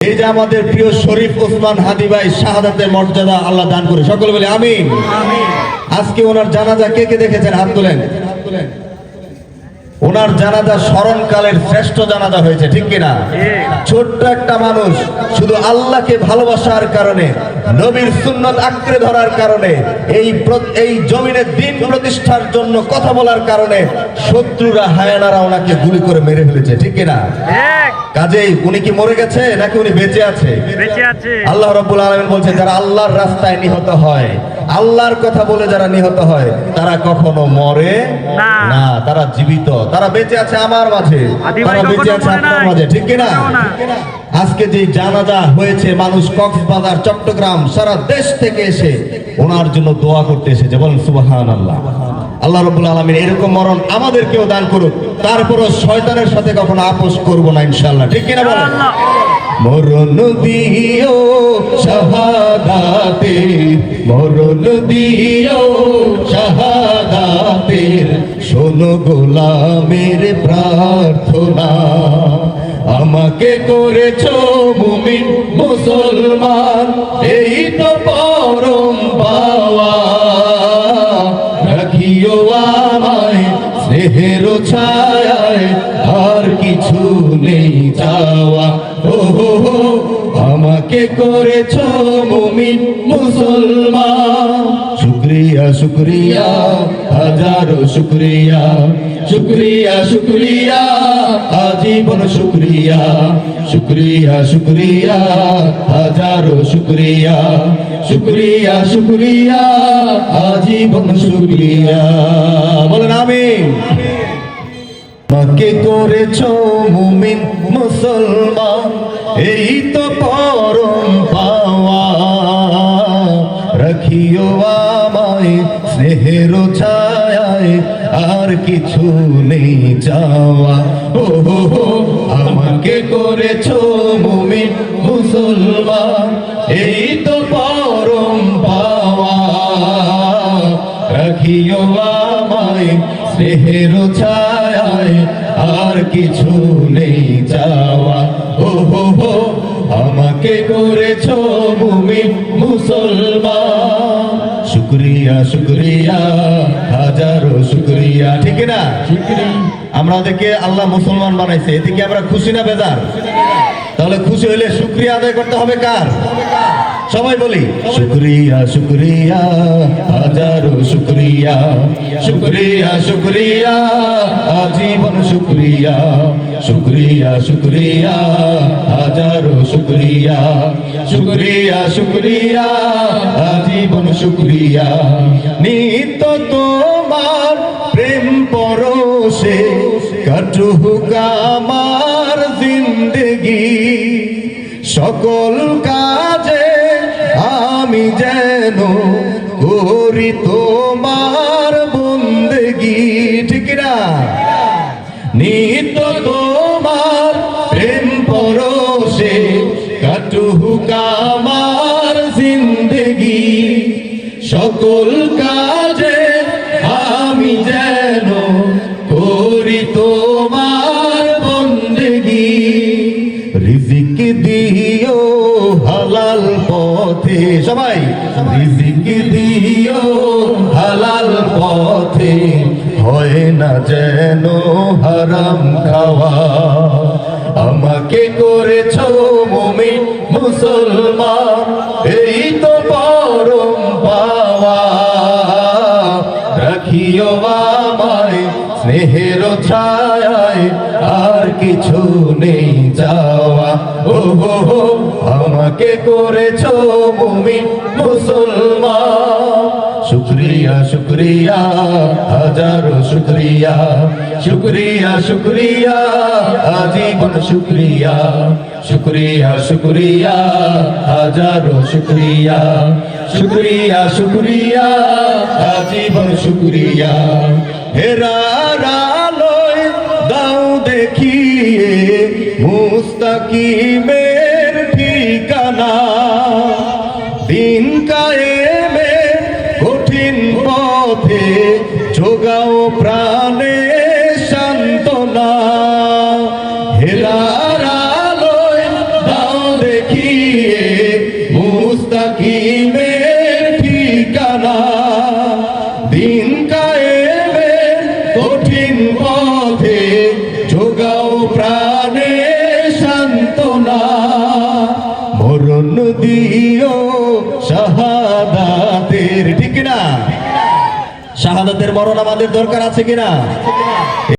এই যে আমাদের প্রিয় শরীফ ওসমান হাদি ভাই শাহাদাতের মর্যাদা আল্লাহ দান করে, সকলে বলে আমিন। আজকে ওনার জানাজা কে কে দেখেছেন? হাত তোলেন। ওনার জানাজা স্মরণকালের শ্রেষ্ঠ জানাজা হয়েছে, ঠিক কিনা? ছোট্ট একটা মানুষ শুধু আল্লাহকে ভালোবাসার কারণে, নবীর সুন্নত আঁকড়ে ধরার কারণে, এই জমিনে দ্বীন প্রতিষ্ঠার জন্য কথা বলার কারণে শত্রুরা হায়ানারা ওনাকে গুলি করে মেরে ফেলেছে, ঠিক কিনা? কাজেই উনি কি মরে গেছে নাকি উনি বেঁচে আছে? আল্লাহ রাব্বুল আলামিন বলছেন, যারা আল্লাহর রাস্তায় নিহত হয়, আল্লাহর কথা বলে যারা নিহত হয়, তারা কখনো মরে না, তারা জীবিত, তারা বেঁচে আছে আমার মাঝে, তারা বেঁচে আছে আপনার মাঝে, ঠিক কিনা? আজকে যে জানাজা হয়েছে, মানুষ কক্সবাজার, চট্টগ্রাম, সারা দেশ থেকে এসে ওনার জন্য দোয়া করতে এসেছে, বলেন সুবহানাল্লাহ। আল্লাহ রাব্বুল আলামিন এরকম মরণ আমাদেরকেও দান করুক, তারপরও শয়তানের সাথে কখনো আপোষ করব না ইনশাআল্লাহ, ঠিক কিনা বলেন? মরণ দিও শাহাদাতের, মরণ দিও শাহাদাতের, শোনো গোলামের প্রার্থনা, আমাকে করেছো মুমিন মুসলমান, এই তো পরম পাওয়া, রাখিও আমায় স্নেহের ছায়ায়, আর কিছু নেই চাওয়া, ও আমাকে করেছো মুমিন মুসলমান। শুকরিয়া শুকরিয়া হাজারো শুকরিয়া, শুকরিয়া শুকরিয়া আজীবন শুকরিয়া, শুকরিয়া শুকরিয়া হাজারো শুকরিয়া, শুকরিয়া শুকরিয়া আজীবন শুকরিয়া, বলেন আমিন। আমাকে করেছো মুমিন মুসলমান, এই তো পরম পাওয়া, রাখিও আমায় স্নেহের ছায়ায়, আর কিছু নেই চাওয়া, ও আমাকে করেছো মুমিন মুসলমান, এই তো পরম পাওয়া, রাখিও আমায় স্নেহের ছায়ায়, আর কিছু নেই চাওয়া, ও আমাকে করেছো মুমিন মুসলমান। শুকরিয়া শুকরিয়া হাজারো শুকরিয়া, ঠিক না? আমাদেরকে আল্লাহ মুসলমান বানাইছে, এদিকে আমরা খুশি না বেজার? তাহলে খুশি হইলে শুকরিয়া আদায় করতে হবে কার? সবাই বলি শুকরিয়া শুকরিয়া হাজারো শুকরিয়া, শুকরিয়া শুকরিয়া আজীবন শুকরিয়া, শুকরিয়া শুকরিয়া হাজারো শুকরিয়া, শুকরিয়া শুকরিয়া আজীবন শুকরিয়া। নিত্য তোমার প্রেম পরশে কাটুক আমার জিন্দেগি, সকল কাজে আমি যেন করি তোমার বন্দেগি, ঠিক না? নিত্য তোমার প্রেম পরশে কাটুক আমার জিন্দেগি, সকল কাজে আমি যেন করি তোমার বন্দেগি। রিজিক দিও হালাল পথে, সবাই রিজিক দিও হালাল পথে, হয় না যেন হারাম খাওয়া, আমাকে করেছো মুমিন মুসলমান, এই তো পরম পাওয়া, রাখিও আমায় স্নেহের ছায়ায়, আর কিছু নেই চাওয়া, ও আমাকে করেছো মুমিন মুসলমান। শুকরিয়া শুকরিয়া হাজারো শুকরিয়া, শুকরিয়া শুকরিয়া আজীবন শুকরিয়া, শুকরিয়া শুকরিয়া হাজারো শুকরিয়া, শুকরিয়া শুকরিয়া আজীবন শুকরিয়া। হেরার আলোয় দাও দেখিয়ে মুস্তাকিমের ঠিকানা, দিন কায়েমের কঠিন পথে যোগাও প্রাণে শান্ত দিন কায়েমের কঠিন পথে যোগাও প্রাণে সান্ত্বনা, মরণ দিও শাহাদাতের, ঠিক কিনা? শাহাদাতের মরণ আমাদের দরকার আছে কিনা?